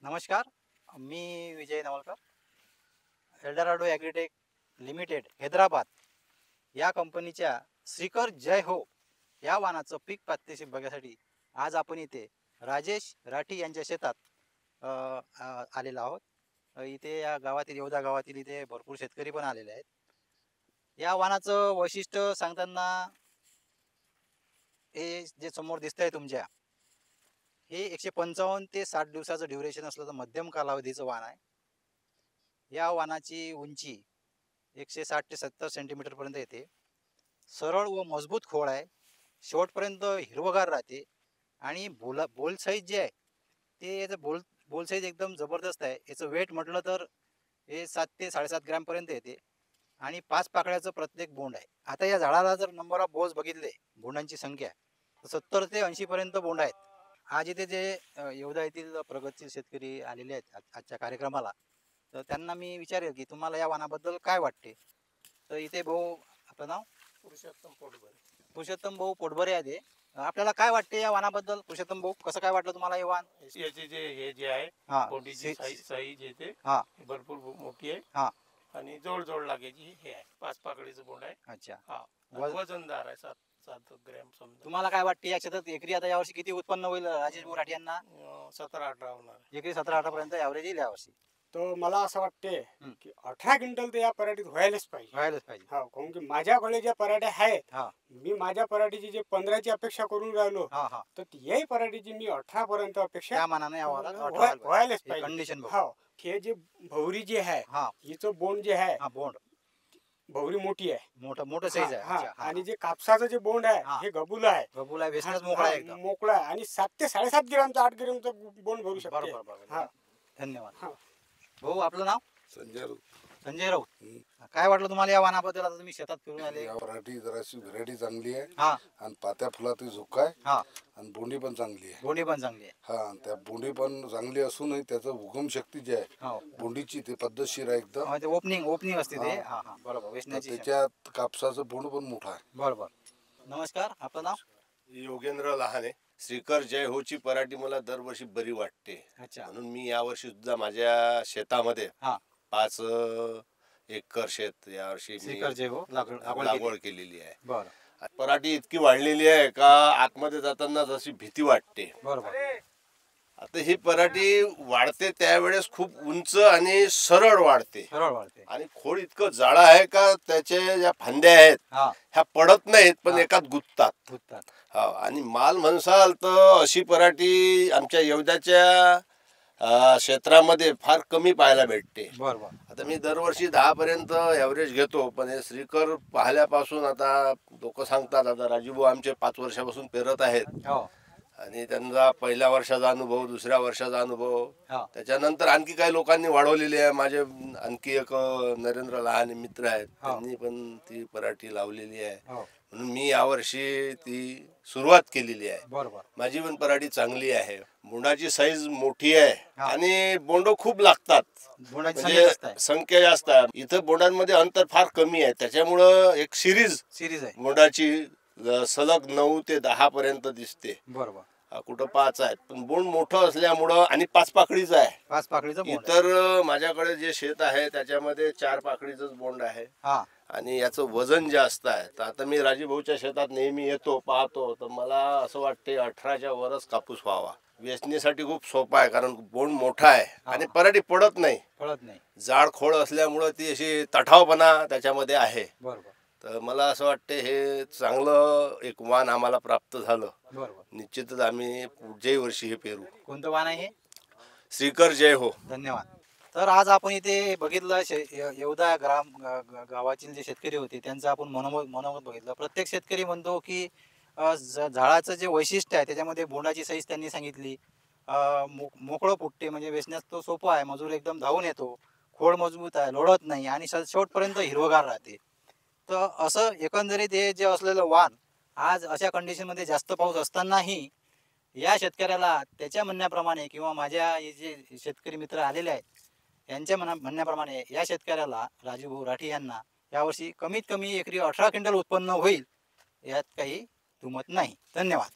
नमस्कार, मी Vijay Navalkar. Eldorado agritech limited Hyderabad या कंपनीच्या श्रीकर जय हो या वाहनाचं पीक प्रात्यक्षिक बघण्यासाठी आज आपण इथे राजेश राठी यांच्या शेतात आलेलो आहोत. इथे या गावातील येवदा गावातील इथे भरपूर शेतकरी पण आलेले आहेत. या वाहनाचं वैशिष्ट्य सांगताना हे जे समोर दिसतंय तुमच्या, हे 155 ते 60 दिवसाचं ड्युरेशन असलेलं मध्यम कालावधीचं वाहन आहे. या वाहनाची उंची 160 ते 70 सेंटीमीटर पर्यंत येते. सरळ व मजबूत खोड आहे. शेवटपर्यंत हिरवगार राहते आणि बोल साईज जे आहे ते याचं बोल साईज एकदम जबरदस्त आहे. याचं वेट म्हटलं तर हे 7 ते 7.5 ग्रॅम पर्यंत येते आणि 5 पाकळ्याचं प्रत्येक बोंड आहे. आता या झाडाला जर नंबर ऑफ बोल्स बघितले, बोंडांची संख्या 70 ते 80 पर्यंत बोंड आहेत. आज इथे जे येवदा येथील प्रगतशील शेतकरी आलेले आहेत आजच्या कार्यक्रमाला, तर त्यांना मी विचारेल की तुम्हाला या वाहनाबद्दल काय वाटते. तर इथे भाऊ, आपलं नाव? पुरुषोत्तम भाऊ पोटभरे आहे. आपल्याला काय वाटते या वाहनाबद्दल? पुरुषोत्तम भाऊ, कसं काय वाटलं तुम्हाला हे वाहन? याची जे आहे कोंडीची साईज येते भरपूर मोठी आहे आणि जोड लागायची हे आहे. 5 पाकळीचं बोंड आहे. अच्छा, वजनदार आहे. 7 ग्रॅम समजा. तुम्हाला काय वाटते या क्षेत्रात एकरी आता यावर्षी किती उत्पन्न होईल राजेश भाऊ राठी यांना? 17-18 होणार. एकरी 17-18 पर्यंत ॲव्हरेज येईल यावर्षी. तर मला असं वाटते की 18 क्विंटल तर या पराठीत व्हायलाच पाहिजे. हा, कारण की माझ्याकडे ज्या पराठ्या आहेत, हा, मी माझ्या पराठीची जे 15ची अपेक्षा करून राहिलो, हा, तर याही पराठीची मी 18 पर्यंत अपेक्षा त्या मानाने व्हायलाच पाहिजे. कंडिशन हो, हे जे भवरी जे आहे, हिचं बोंड जे आहे, बोंड भवरी मोठी आहे, मोठं साईज आहे. आणि जे कापसाचं जे बोंड आहे हे गबुल आहे. गबुल आहे, वेसनच मोकळा आहे एकदम. मोकळा आहे आणि 7 ते 7.5 ग्रॅमचा 8 ग्रॅमचं बोंड भरू शकते. बरोबर. धन्यवाद भाऊ. आपलं नाव? संजय राऊत. काय वाटलं तुम्हाला या वाहनाबद्दल? आता तुम्ही शेतात फिरून आले. या व्हरायटी जराशी व्हरायटी चांगली आहे. हा, आणि पात्या फुलातही झोका आहे. हा, आणि बोंडी पण चांगली आहे. बोंडी पण चांगली आहे. हा, त्या बोंडी पण चांगली असूनही त्याचं उगम शक्ती जी आहे बोंडीची ते पद्धतशीर आहे एकदम. ओपनिंग असते ते. हा, बरोबर. वेचण्याची त्याच्यात कापसाचं बोंड पण मोठा आहे. बरोबर. नमस्कार, आपलं नाव? योगेंद्र लहाने. श्रीकर जय होची पराठी मला दरवर्षी बरी वाटते. अच्छा. म्हणून मी यावर्षी सुद्धा माझ्या शेतामध्ये 5 एकर शेत यावर्षी श्रीकर जय हो लागवड केलेली आहे. बरं. पराठी इतकी वाढलेली आहे का आतमध्ये जाताना जशी भीती वाटते. बरोबर. आता ही पराठी वाढते त्यावेळेस खूप उंच आणि सरळ वाढते आणि खोड इतकं जाळं आहे का त्याचे ज्या फांद्या आहेत ह्या पडत नाहीत, पण एकात गुंततात. हा, आणि माल म्हणसाल तर अशी पराठी आमच्या येवद्याच्या क्षेत्रामध्ये फार कमी पाहायला भेटते. बरोबर. आता मी दरवर्षी 10 पर्यंत ॲव्हरेज घेतो, पण हे श्रीकर पाहिल्यापासून आता लोक सांगतात, आता राजूभाऊ आमचे 5 वर्षापासून पेरत आहेत आणि त्यांचा पहिल्या वर्षाचा अनुभव, दुसऱ्या वर्षाचा अनुभव, त्याच्यानंतर आणखी काही लोकांनी वाढवलेली आहे. माझे आणखी एक नरेंद्र लहाने मित्र आहेत, त्यांनी पण ती पराठी लावलेली आहे. म्हणून मी यावर्षी ती सुरुवात केलेली आहे. बरोबर. माझी पण पराठी चांगली आहे. बोंडाची साईज मोठी आहे आणि बोंड खूप लागतात, म्हणजे संख्या जास्त आहे. इथं बोंडांमध्ये अंतर फार कमी आहे, त्याच्यामुळं एक सिरीज आहे बोंडाची. सलग 9 ते 10 पर्यंत दिसते. बरोबर. कुठं 5 आहेत, पण बोंड मोठं असल्यामुळं आणि 5 पाकळीचं आहे. 5 पाकळीचं. इतर माझ्याकडे जे शेत आहे त्याच्यामध्ये 4 पाकळीचंच बोंड आहे आणि याचं वजन जास्त आहे. तर आता मी राजीभाऊच्या शेतात नेहमी येतो, पाहतो, तर मला असं वाटते 18च्या वरच कापूस व्हावा. वेचणीसाठी खूप सोपा आहे, कारण बोंड मोठा आहे आणि पराठी पडत नाही. जाड खोड असल्यामुळं ती अशी तठावपणा त्याच्यामध्ये आहे. बरोबर. तर मला असं वाटते हे चांगलं एक वाण आम्हाला प्राप्त झालं. बरोबर. निश्चितच आम्ही पुढच्याही वर्षी हे पेरू. कोणतं वाण आहे हे? श्रीकर जय हो. धन्यवाद. तर आज आपण इथे बघितलं येवदा गावातील जे शेतकरी होते त्यांचं आपण मनोमत बघितलं. प्रत्येक शेतकरी म्हणतो की झाडाचं जे वैशिष्ट्य आहे त्याच्यामध्ये बोंडाची साईज त्यांनी सांगितली, मोकळं फुटते, म्हणजे वेचण्यास तो सोपा आहे, मजूर एकदम धावून येतो, खोड मजबूत आहे, लोळत नाही आणि शेवटपर्यंत हिरवगार राहते. तर असं एकंदरीत हे जे असलेलं वाण आज अशा कंडिशनमध्ये जास्त पाऊस असतानाही या शेतकऱ्याला त्याच्या म्हणण्याप्रमाणे किंवा माझ्या जे शेतकरी मित्र आलेले आहेत यांच्या म्हणण्याप्रमाणे या शेतकऱ्याला राजूभाऊ राठी यांना यावर्षी कमीत कमी एकरी 18 क्विंटल उत्पन्न होईल यात काही दुमत नाही. धन्यवाद.